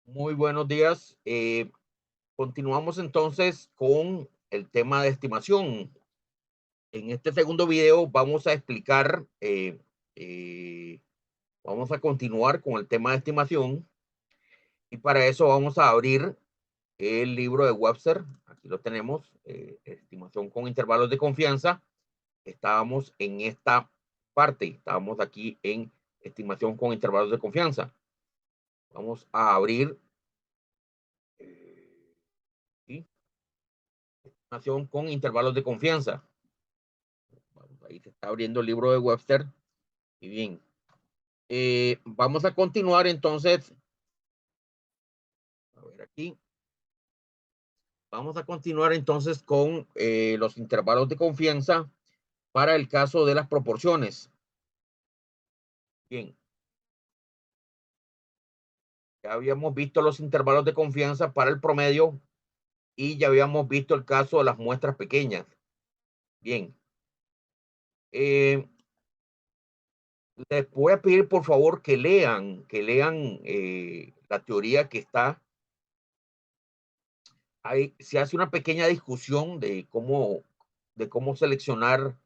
Muy buenos días. Continuamos entonces con el tema de estimación. En este segundo video vamos a explicar, vamos a continuar con el tema de estimación y para eso vamos a abrir el libro de Webster. Aquí lo tenemos, estimación con intervalos de confianza. Estábamos en esta parte, estábamos aquí en estimación con intervalos de confianza. Vamos a abrir ¿sí? Estimación con intervalos de confianza. Ahí se está abriendo el libro de Webster. Y bien, vamos a continuar entonces. A ver aquí. Vamos a continuar entonces con los intervalos de confianza para el caso de las proporciones. Bien, ya habíamos visto los intervalos de confianza para el promedio y ya habíamos visto el caso de las muestras pequeñas. Bien, eh, les voy a pedir por favor que lean la teoría que está ahí. Se hace una pequeña discusión de cómo seleccionar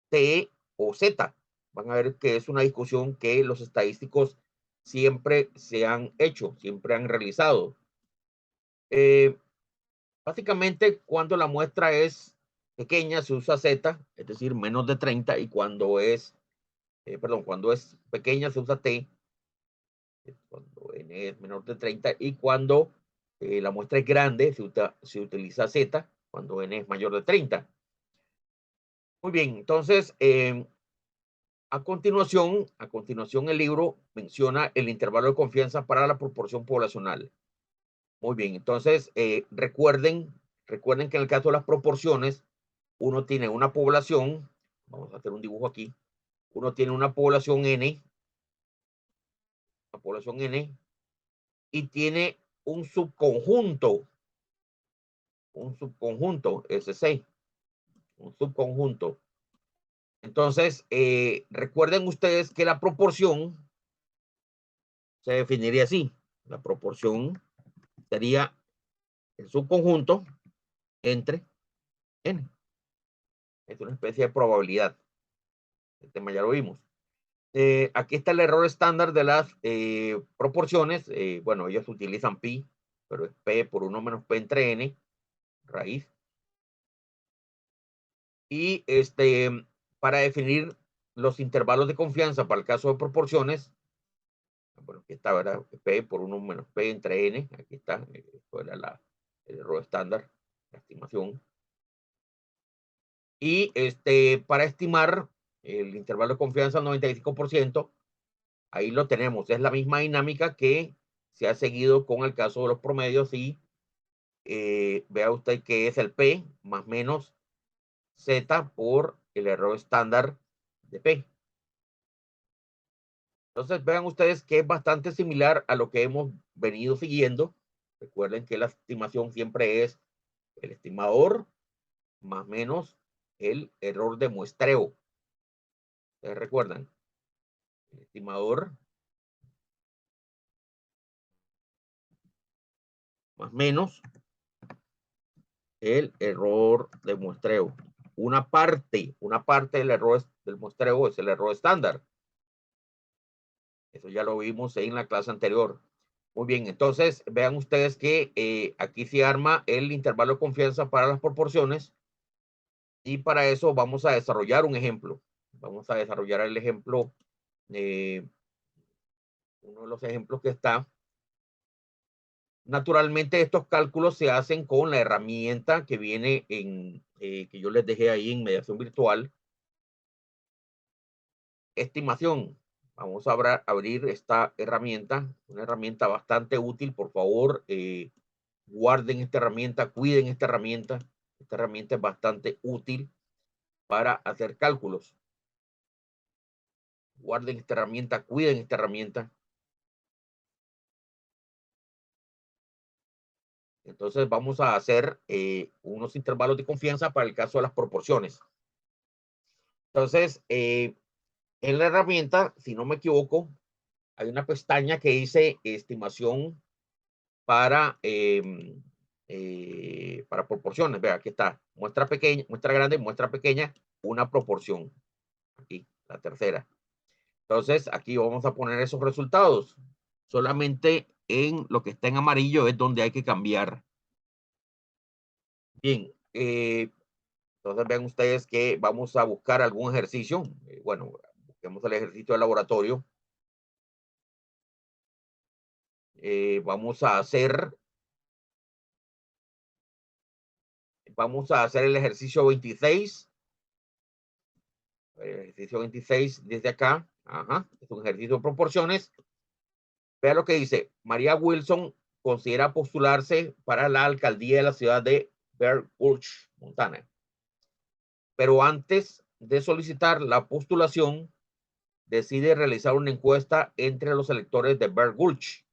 T o Z. Van a ver que es una discusión que los estadísticos siempre se han hecho, siempre han realizado. Eh, Básicamente, cuando la muestra es pequeña, se usa Z, es decir, menos de 30, y cuando es pequeña, se usa T, cuando N es menor de 30, y cuando la muestra es grande, se utiliza Z, cuando N es mayor de 30. Muy bien, entonces, a continuación, el libro menciona el intervalo de confianza para la proporción poblacional. Muy bien, entonces, recuerden que en el caso de las proporciones, uno tiene una población, vamos a hacer un dibujo aquí, uno tiene una población N, y tiene un subconjunto, SC, un subconjunto. Entonces, recuerden ustedes que la proporción se definiría así. La proporción sería el subconjunto entre n. Es una especie de probabilidad. El tema ya lo vimos. Aquí está el error estándar de las proporciones. Bueno, ellos utilizan pi, pero es p por 1 menos p entre n, raíz. Y para definir los intervalos de confianza para el caso de proporciones, bueno, aquí está, ¿verdad? P por 1 menos p entre n. Aquí está. Esto era el error estándar, la estimación. Y para estimar el intervalo de confianza al 95%, ahí lo tenemos. Es la misma dinámica que se ha seguido con el caso de los promedios y vea usted que es el P más menos Z por el error estándar de P. Entonces vean ustedes que es bastante similar a lo que hemos venido siguiendo. Recuerden que la estimación siempre es el estimador más menos el error de muestreo. ¿Ustedes recuerdan? El estimador más menos el error de muestreo. Una parte del error del muestreo es el error estándar. Eso ya lo vimos en la clase anterior. Muy bien, entonces vean ustedes que aquí se arma el intervalo de confianza para las proporciones y para eso vamos a desarrollar un ejemplo. Vamos a desarrollar el ejemplo, uno de los ejemplos que está. Naturalmente, estos cálculos se hacen con la herramienta que viene que yo les dejé ahí en mediación virtual. Estimación. Vamos a abrir esta herramienta, una herramienta bastante útil. Por favor, guarden esta herramienta, cuiden esta herramienta. Esta herramienta es bastante útil para hacer cálculos. Guarden esta herramienta, cuiden esta herramienta. Entonces vamos a hacer unos intervalos de confianza para el caso de las proporciones. Entonces, en la herramienta, si no me equivoco, hay una pestaña que dice estimación para proporciones. Vea, aquí está, muestra pequeña, muestra grande, muestra pequeña, una proporción. Aquí, la tercera. Entonces, aquí vamos a poner esos resultados. Solamente en lo que está en amarillo es donde hay que cambiar. Bien, entonces vean ustedes que vamos a buscar algún ejercicio. Bueno, busquemos el ejercicio de laboratorio. Vamos a hacer el ejercicio 26. El ejercicio 26 desde acá. Ajá, es un ejercicio de proporciones. Vea lo que dice. María Wilson considera postularse para la alcaldía de la ciudad de Bear Gulch, Montana. Pero antes de solicitar la postulación, decide realizar una encuesta entre los electores de Bear Gulch.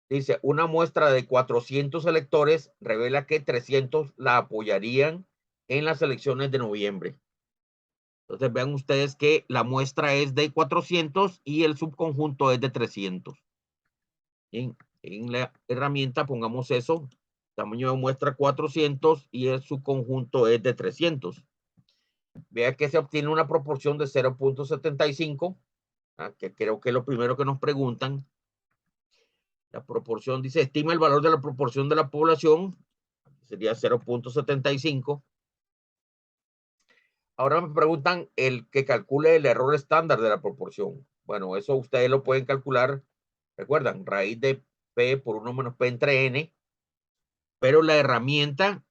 Dice, una muestra de 400 electores revela que 300 la apoyarían en las elecciones de noviembre. Entonces vean ustedes que la muestra es de 400 y el subconjunto es de 300. En la herramienta pongamos eso, tamaño de muestra 400 y el subconjunto es de 300. Vea que se obtiene una proporción de 0.75, que creo que es lo primero que nos preguntan. La proporción dice, estima el valor de la proporción de la población, sería 0.75. Ahora me preguntan el que calcule el error estándar de la proporción. Bueno, eso ustedes lo pueden calcular, recuerdan, raíz de P por 1 menos P entre N, pero la herramienta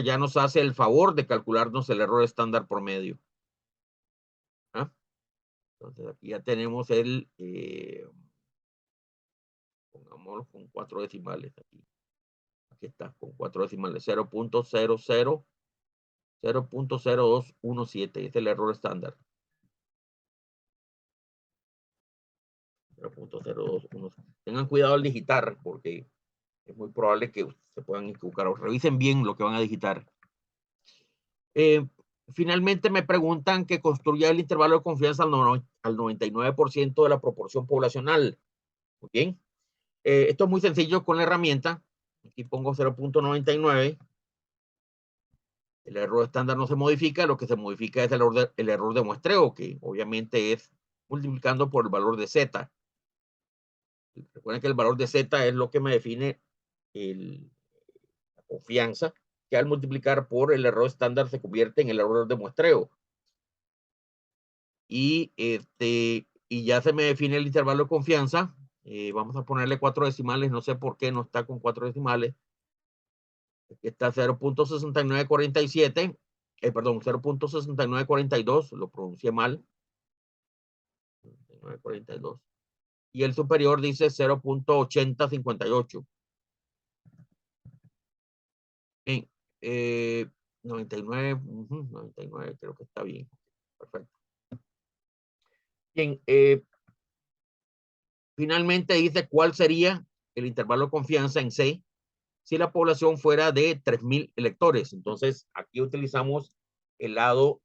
ya nos hace el favor de calcularnos el error estándar promedio. ¿Ah? Entonces aquí ya tenemos el, pongámoslo con 4 decimales aquí. Aquí está, con 4 decimales, 0.0217, es el error estándar. 0.0217. Tengan cuidado al digitar, porque es muy probable que se puedan equivocar o revisen bien lo que van a digitar. Finalmente me preguntan que construya el intervalo de confianza al 99% de la proporción poblacional. Muy bien. Esto es muy sencillo con la herramienta. Aquí pongo 0.99. El error estándar no se modifica, lo que se modifica es el error de muestreo, que obviamente es multiplicando por el valor de Z. Recuerden que el valor de Z es lo que me define la confianza, que al multiplicar por el error estándar se convierte en el error de muestreo. Y ya se me define el intervalo de confianza. Vamos a ponerle 4 decimales, no sé por qué no está con 4 decimales. Aquí está 0.6947, perdón, 0.6942, lo pronuncié mal. 6942. Y el superior dice 0.8058. Bien, 99, 99, creo que está bien. Perfecto. Bien, finalmente dice cuál sería el intervalo de confianza en C si la población fuera de 3,000 electores. Entonces, aquí utilizamos el lado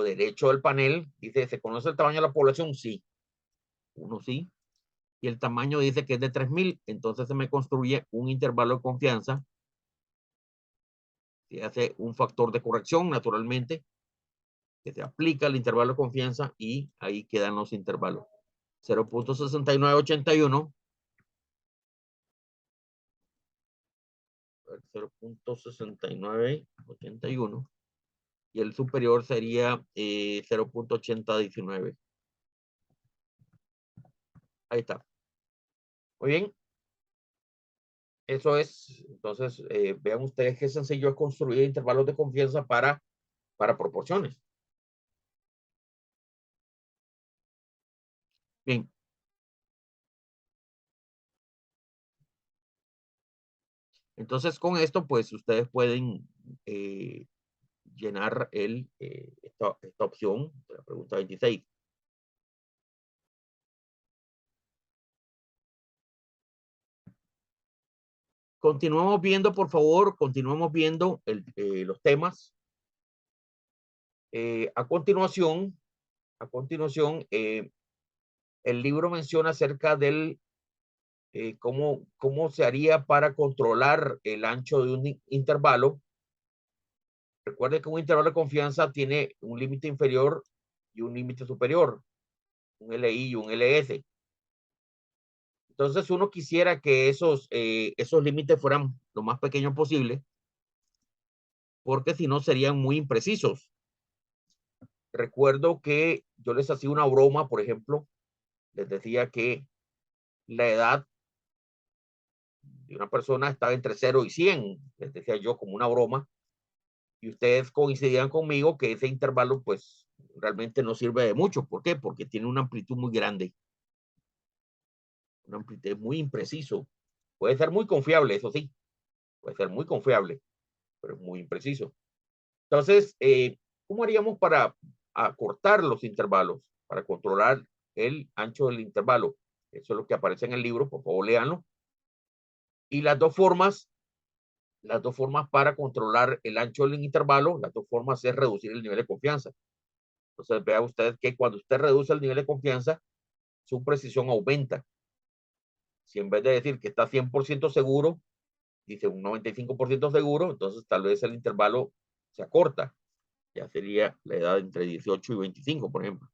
derecho del panel. Dice, ¿se conoce el tamaño de la población? Sí. Uno sí. Y el tamaño dice que es de 3,000. Entonces se me construye un intervalo de confianza. Se hace un factor de corrección, naturalmente, que se aplica el intervalo de confianza y ahí quedan los intervalos. 0.6981. 0.6981. Y el superior sería 0.8019. Ahí está. Muy bien. Eso es. Entonces, vean ustedes qué sencillo es construir intervalos de confianza para proporciones. Bien. Entonces, con esto, pues, ustedes pueden llenar esta opción de la pregunta 26. Continuamos viendo, por favor, continuamos viendo los temas. A continuación, el libro menciona acerca del cómo se haría para controlar el ancho de un intervalo. Recuerde que un intervalo de confianza tiene un límite inferior y un límite superior, un LI y un LS. Entonces uno quisiera que esos límites fueran lo más pequeños posible, porque si no serían muy imprecisos. Recuerdo que yo les hacía una broma, por ejemplo, les decía que la edad de una persona estaba entre 0 y 100, les decía yo como una broma, y ustedes coincidían conmigo que ese intervalo pues realmente no sirve de mucho. ¿Por qué? Porque tiene una amplitud muy grande, una amplitud muy impreciso. Puede ser muy confiable, eso sí, puede ser muy confiable, pero es muy impreciso. Entonces, ¿cómo haríamos para acortar los intervalos, para controlar el ancho del intervalo? Eso es lo que aparece en el libro, por favor, léanlo. Y las dos formas para controlar el ancho del intervalo, las dos formas es reducir el nivel de confianza. Entonces, vea usted que cuando usted reduce el nivel de confianza, su precisión aumenta. Si en vez de decir que está 100% seguro, dice un 95% seguro, entonces tal vez el intervalo se acorta. Ya sería la edad entre 18 y 25, por ejemplo.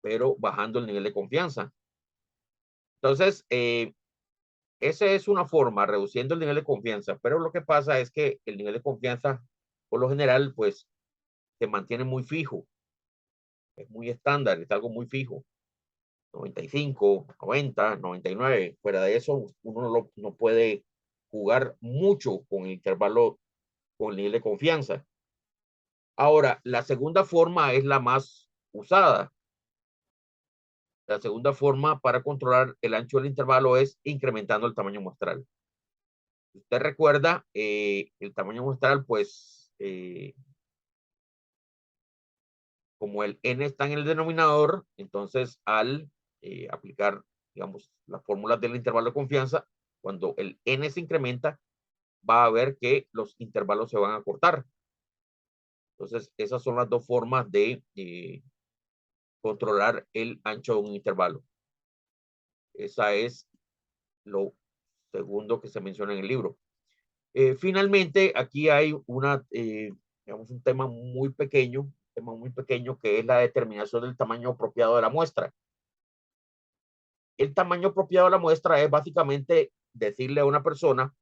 Pero bajando el nivel de confianza. Entonces, esa es una forma, reduciendo el nivel de confianza. Pero lo que pasa es que el nivel de confianza, por lo general, pues se mantiene muy fijo. Es muy estándar, es algo muy fijo. 95, 90, 99. Fuera de eso, uno no puede jugar mucho con el intervalo, con el nivel de confianza. Ahora, la segunda forma es la más usada. La segunda forma para controlar el ancho del intervalo es incrementando el tamaño muestral. Si usted recuerda, el tamaño muestral, pues, como el n está en el denominador, entonces al aplicar, digamos, las fórmulas del intervalo de confianza, cuando el n se incrementa, va a ver que los intervalos se van a cortar. Entonces, esas son las dos formas de controlar el ancho de un intervalo. Esa es lo segundo que se menciona en el libro. Finalmente, aquí hay digamos, un tema muy pequeño, que es la determinación del tamaño apropiado de la muestra. El tamaño apropiado de la muestra es básicamente decirle a una persona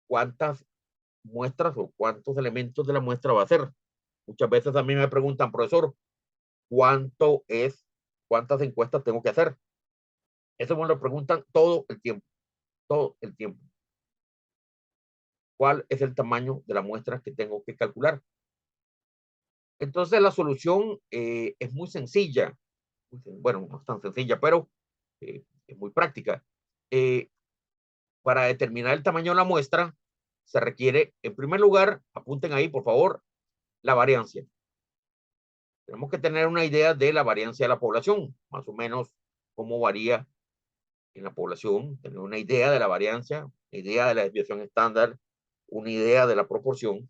cuántas muestras o cuántos elementos de la muestra va a hacer. Muchas veces a mí me preguntan, profesor, ¿cuántas encuestas tengo que hacer? Eso me lo preguntan todo el tiempo, todo el tiempo. ¿Cuál es el tamaño de la muestra que tengo que calcular? Entonces la solución es muy sencilla. Bueno, no es tan sencilla, pero es muy práctica. Para determinar el tamaño de la muestra, se requiere, en primer lugar, apunten ahí, por favor, la variancia. Tenemos que tener una idea de la variancia de la población, más o menos cómo varía en la población, tener una idea de la variancia, una idea de la desviación estándar, una idea de la proporción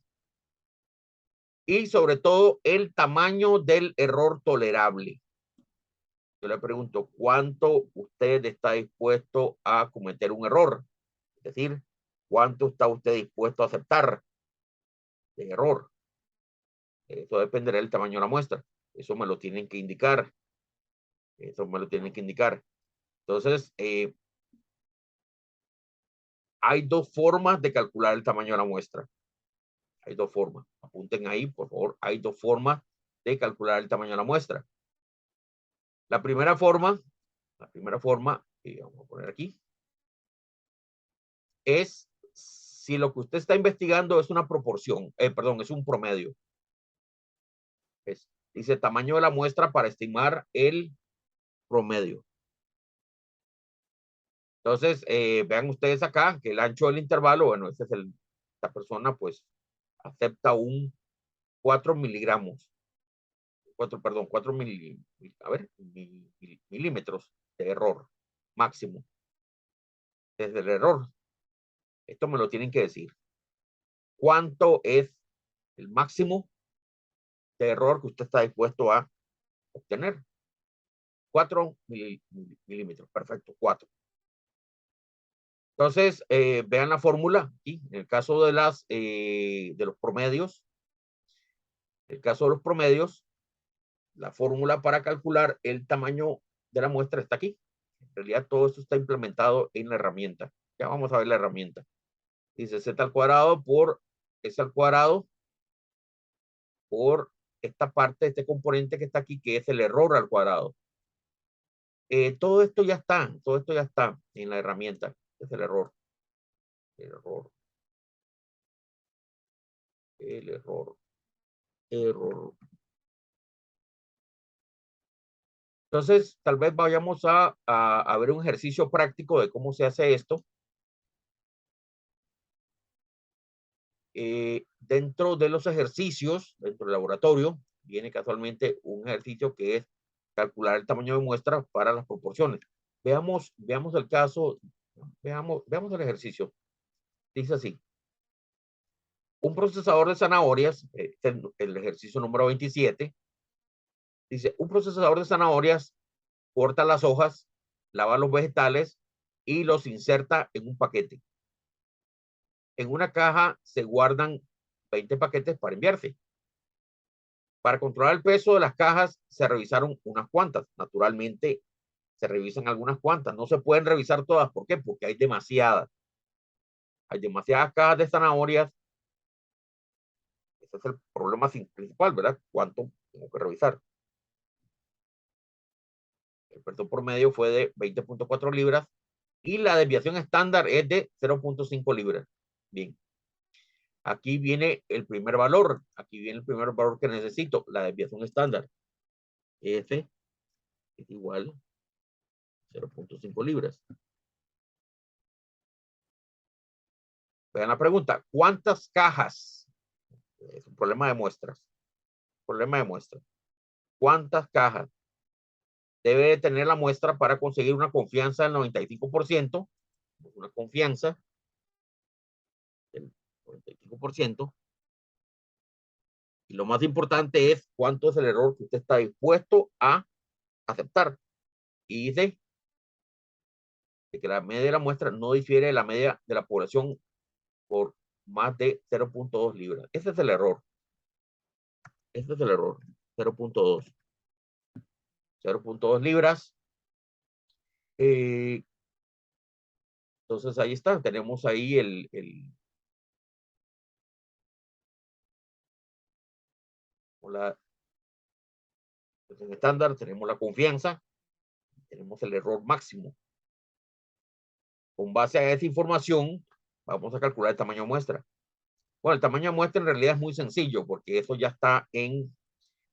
y sobre todo el tamaño del error tolerable. Yo le pregunto, ¿cuánto usted está dispuesto a cometer un error? Es decir, ¿cuánto está usted dispuesto a aceptar de error? Eso dependerá del tamaño de la muestra. Eso me lo tienen que indicar. Eso me lo tienen que indicar. Entonces, hay dos formas de calcular el tamaño de la muestra. Hay dos formas. Apunten ahí, por favor. Hay dos formas de calcular el tamaño de la muestra. La primera forma, vamos a poner aquí, es si lo que usted está investigando es una proporción, perdón, es un promedio. Dice tamaño de la muestra para estimar el promedio. Entonces, vean ustedes acá que el ancho del intervalo, bueno, esta persona pues acepta un 4 miligramos, 4 milímetros de error máximo. Desde el error, esto me lo tienen que decir. ¿Cuánto es el máximo de error que usted está dispuesto a obtener. 4 milímetros. Perfecto, 4. Entonces, vean la fórmula aquí. En el caso de los promedios, la fórmula para calcular el tamaño de la muestra está aquí. En realidad, todo esto está implementado en la herramienta. Ya vamos a ver la herramienta. Dice z al cuadrado por s al cuadrado por esta parte, este componente que está aquí, que es el error al cuadrado. Todo esto ya está en la herramienta. Es el error. Error. Entonces, tal vez vayamos a ver un ejercicio práctico de cómo se hace esto. Dentro de los ejercicios, dentro del laboratorio, viene casualmente un ejercicio que es calcular el tamaño de muestra para las proporciones. Veamos el caso, veamos el ejercicio. Dice así: un procesador de zanahorias, el ejercicio número 27, dice, un procesador de zanahorias corta las hojas, lava los vegetales y los inserta en un paquete. En una caja se guardan 20 paquetes para enviarse. Para controlar el peso de las cajas se revisaron unas cuantas. Naturalmente se revisan algunas cuantas. No se pueden revisar todas. ¿Por qué? Porque hay demasiadas. Hay demasiadas cajas de zanahorias. Ese es el problema principal, ¿verdad? ¿Cuánto tengo que revisar? El peso promedio fue de 20.4 libras y la desviación estándar es de 0.5 libras. Bien. Aquí viene el primer valor. Aquí viene el primer valor que necesito, la desviación estándar. F es igual a 0.5 libras. Vean la pregunta. ¿Cuántas cajas? Es un problema de muestras. Problema de muestras. ¿Cuántas cajas debe tener la muestra para conseguir una confianza del 95%? Una confianza del 95%. Y lo más importante es cuánto es el error que usted está dispuesto a aceptar. Y dice que la media de la muestra no difiere de la media de la población por más de 0.2 libras. Ese es el error. 0.2. 0.2 libras. Entonces ahí está. Tenemos ahí el estándar, tenemos la confianza, tenemos el error máximo. Con base a esa información, vamos a calcular el tamaño de muestra. Bueno, el tamaño de muestra en realidad es muy sencillo porque eso ya está en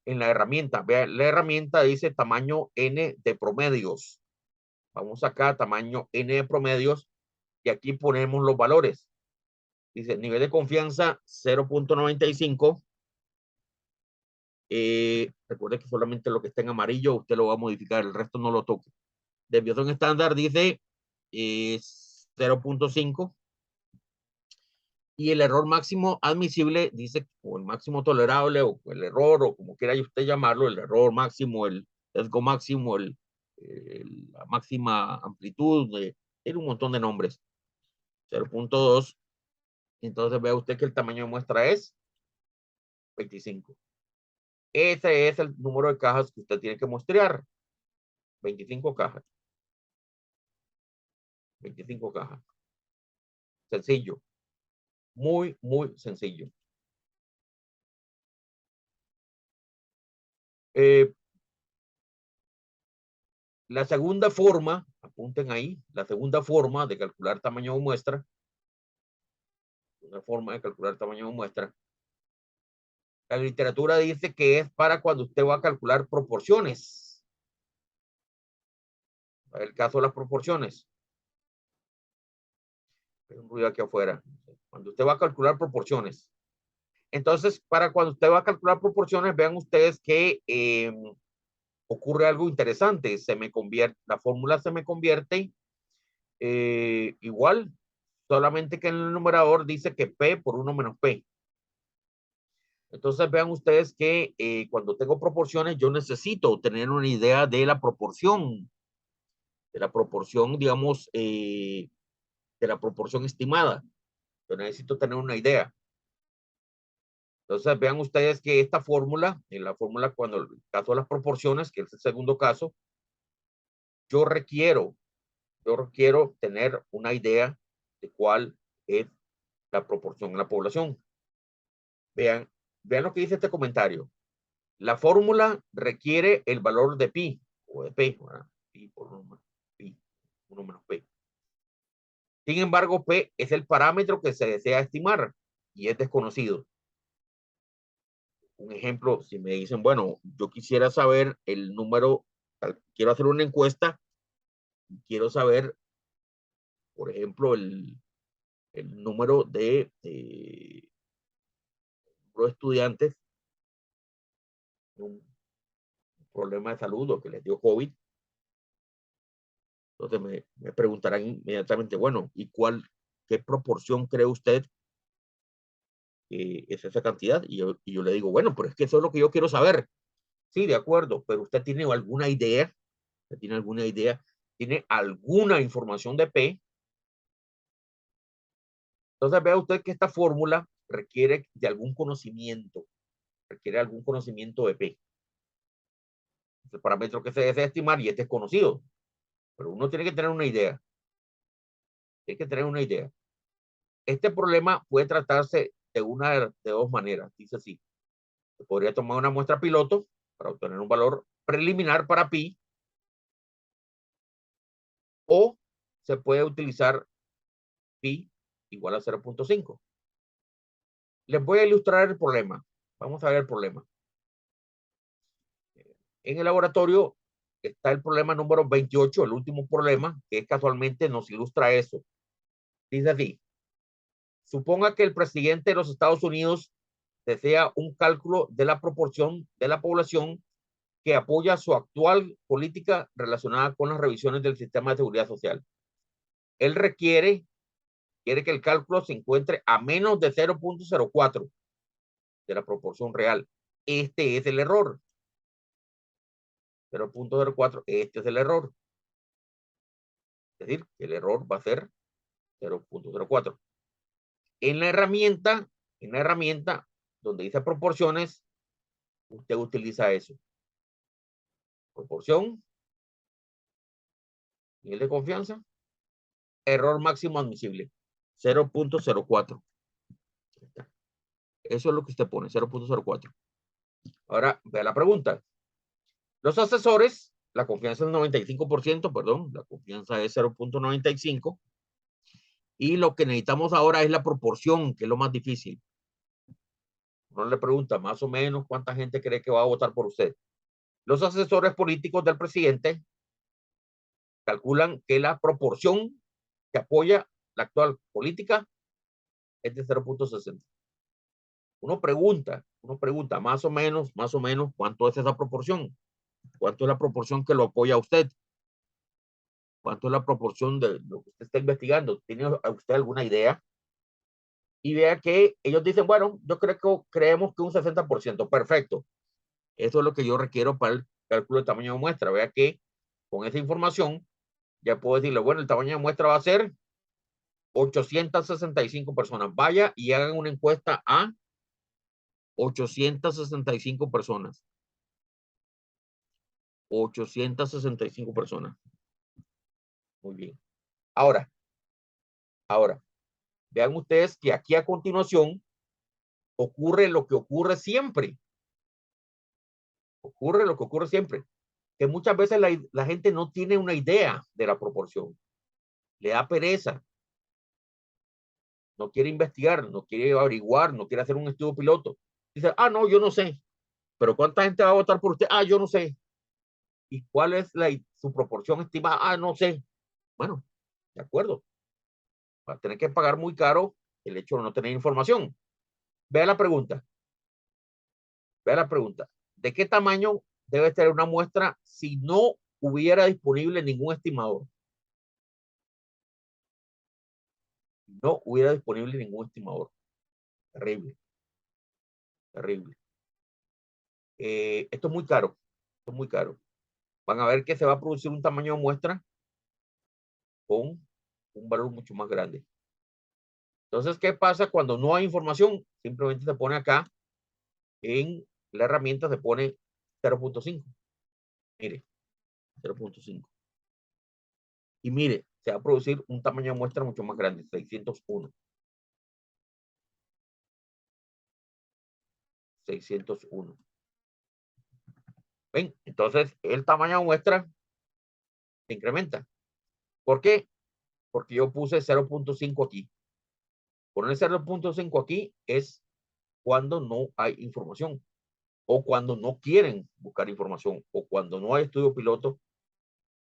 la herramienta. Vean, la herramienta dice tamaño N de promedios. Vamos acá, tamaño N de promedios, y aquí ponemos los valores. Dice nivel de confianza 0.95. Recuerde que solamente lo que está en amarillo usted lo va a modificar, el resto no lo toque. Desviación estándar dice 0.5 y el error máximo admisible dice, o el máximo tolerable, o el error, o como quiera usted llamarlo, el error máximo, el sesgo máximo, la máxima amplitud, tiene un montón de nombres. 0.2. Entonces vea usted que el tamaño de muestra es 25. Ese es el número de cajas que usted tiene que muestrear. 25 cajas. 25 cajas. Sencillo. Muy, muy sencillo. La segunda forma, apunten ahí, la segunda forma de calcular tamaño de muestra, una forma de calcular tamaño de muestra, la literatura dice que es para cuando usted va a calcular proporciones. El caso de las proporciones. Hay un ruido aquí afuera. Cuando usted va a calcular proporciones. Entonces, para cuando usted va a calcular proporciones, vean ustedes que ocurre algo interesante. La fórmula se me convierte igual, solamente que en el numerador dice que P por 1 menos P. Entonces vean ustedes que cuando tengo proporciones, yo necesito tener una idea de la proporción, digamos, de la proporción estimada. Yo necesito tener una idea. Entonces vean ustedes que esta fórmula, en la fórmula cuando el caso de las proporciones, que es el segundo caso, yo requiero tener una idea de cuál es la proporción en la población. Vean, vean lo que dice este comentario. La fórmula requiere el valor de pi o de p, ¿verdad? Pi por 1 pi, 1 menos p. Sin embargo, p es el parámetro que se desea estimar y es desconocido. Un ejemplo, si me dicen, bueno, yo quisiera saber el número, quiero hacer una encuesta, quiero saber, por ejemplo, el número de estudiantes con un problema de salud o que les dio COVID. Entonces me preguntarán inmediatamente, bueno, ¿y qué proporción cree usted es esa cantidad? Y yo le digo, bueno, pero es que eso es lo que yo quiero saber. Sí, de acuerdo, pero usted tiene alguna idea, tiene alguna información de P. Entonces vea usted que esta fórmula requiere de algún conocimiento, de P. Es el parámetro que se desea estimar y este es conocido, pero uno tiene que tener una idea. Este problema puede tratarse de una de dos maneras. Dice así, se podría tomar una muestra piloto para obtener un valor preliminar para pi, o se puede utilizar pi igual a 0.5. Les voy a ilustrar el problema. Vamos a ver el problema. En el laboratorio está el problema número 28, el último problema, que casualmente nos ilustra eso. Dice así, suponga que el presidente de los Estados Unidos desea un cálculo de la proporción de la población que apoya su actual política relacionada con las revisiones del sistema de seguridad social. Él quiere que el cálculo se encuentre a menos de 0.04 de la proporción real. Este es el error. 0.04, este es el error. Es decir, el error va a ser 0.04. En la herramienta donde dice proporciones, usted utiliza eso. Proporción, nivel de confianza, error máximo admisible, 0.04. Eso es lo que usted pone, 0.04. Ahora, vea la pregunta. Los asesores, la confianza es 95%, perdón, la confianza es 0.95. Y lo que necesitamos ahora es la proporción, que es lo más difícil. Uno le pregunta más o menos cuánta gente cree que va a votar por usted. Los asesores políticos del presidente calculan que la proporción que apoya la actual política es de 0.60. Uno pregunta más o menos, cuánto es esa proporción. ¿Cuánto es la proporción que lo apoya a usted? ¿Cuánto es la proporción de lo que usted está investigando? ¿Tiene usted alguna idea? Y vea que ellos dicen, bueno, creemos que un 60%. Perfecto. Eso es lo que yo requiero para el cálculo de tamaño de muestra. Vea que con esa información ya puedo decirle, bueno, el tamaño de muestra va a ser 865 personas. Vaya y hagan una encuesta a 865 personas. 865 personas. Muy bien. Ahora, vean ustedes que aquí a continuación ocurre lo que ocurre siempre. Que muchas veces la gente no tiene una idea de la proporción. Le da pereza. No quiere investigar, no quiere averiguar, no quiere hacer un estudio piloto. Dice, no, yo no sé. Pero ¿cuánta gente va a votar por usted? Yo no sé. ¿Y cuál es su proporción estimada? No sé. Bueno, de acuerdo. Va a tener que pagar muy caro el hecho de no tener información. Vea la pregunta. ¿De qué tamaño debe ser una muestra si no hubiera disponible ningún estimador? No hubiera disponible ningún estimador. Terrible. Terrible. Esto es muy caro. Esto es muy caro. Van a ver que se va a producir un tamaño de muestra con un valor mucho más grande. Entonces, ¿qué pasa cuando no hay información? Simplemente se pone acá en la herramienta, se pone 0.5. Mire, 0.5. Y mire, se va a producir un tamaño de muestra mucho más grande, 601. 601. ¿Ven? Entonces, el tamaño de muestra se incrementa. ¿Por qué? Porque yo puse 0.5 aquí. Poner 0.5 aquí es cuando no hay información, o cuando no quieren buscar información, o cuando no hay estudio piloto.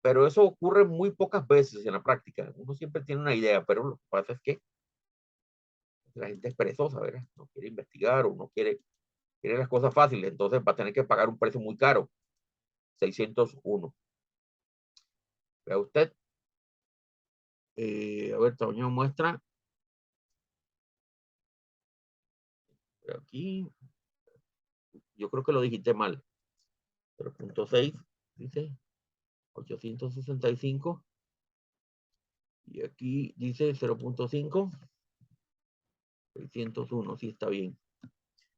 Pero eso ocurre muy pocas veces en la práctica. Uno siempre tiene una idea, pero lo que pasa es que la gente es perezosa, ¿verdad? No quiere investigar o no quiere las cosas fáciles, entonces va a tener que pagar un precio muy caro. 601. Vea usted. A ver, tamaño muestra. Aquí. Yo creo que lo digité mal. 0.6, dice. 865. Y aquí dice 0.5. 601, sí está bien.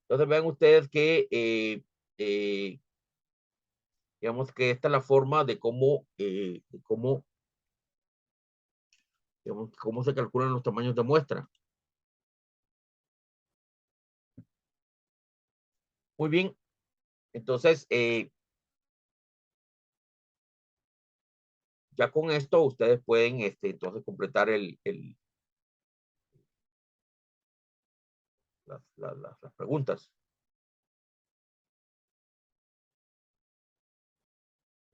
Entonces vean ustedes que digamos que esta es la forma de cómo, digamos, cómo se calculan los tamaños de muestra. Muy bien. Entonces, ya con esto ustedes pueden entonces completar las preguntas.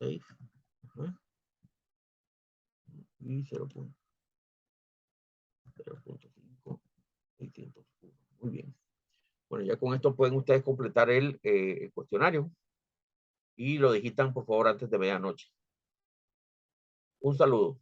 6, y 0.5, 601. Muy bien. Bueno, ya con esto pueden ustedes completar el cuestionario y lo digitan por favor antes de medianoche. Un saludo.